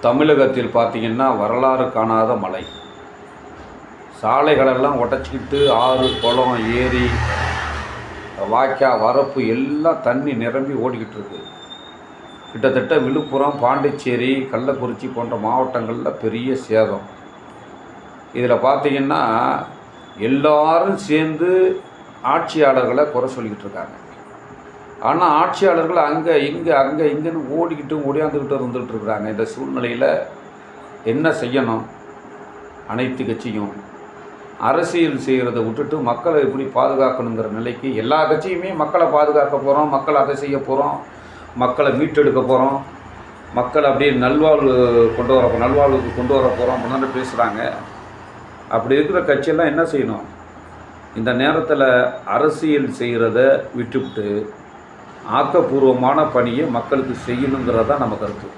தமிழகத்தில் பார்த்திங்கன்னா வரலாறு காணாத மழை. சாலைகளெல்லாம் உடச்சிக்கிட்டு ஆறு, குளம், ஏரி, வாய்க்கா, வரப்பு எல்லாம் தண்ணி நிரம்பி ஓடிக்கிட்டு இருக்கு. கிட்டத்தட்ட விழுப்புரம், பாண்டிச்சேரி, கள்ளக்குறிச்சி போன்ற மாவட்டங்களில் பெரிய சேதம். இதில் பார்த்திங்கன்னா எல்லாரும் சேர்ந்து ஆட்சியாளர்களை குறை சொல்லிக்கிட்டு இருக்காங்க. ஆனால் ஆட்சியாளர்கள் அங்கே இங்கேன்னு ஓடியாந்துக்கிட்டு இருந்துகிட்டு இருக்கிறாங்க. இந்த சூழ்நிலையில் என்ன செய்யணும்? அனைத்து கட்சியும் அரசியல் செய்கிறத விட்டுட்டு மக்களை எப்படி பாதுகாக்கணுங்கிற நிலைக்கு எல்லா கட்சியுமே மக்களை பாதுகாக்க போகிறோம், மக்கள் அதை செய்ய போகிறோம், மக்களை மீட்டெடுக்க போகிறோம், மக்களை அப்படியே நல்வாழ்வுக்கு கொண்டு வர போகிறோம் அப்படின்னு பேசுகிறாங்க. அப்படி இருக்கிற கட்சியெல்லாம் என்ன செய்யணும்? இந்த நேரத்தில் அரசியல் செய்கிறத விட்டுவிட்டு ஆக்கப்பூர்வமான பணியை மக்களுக்கு செய்யணுங்கிறது தான் நம்ம கருத்து.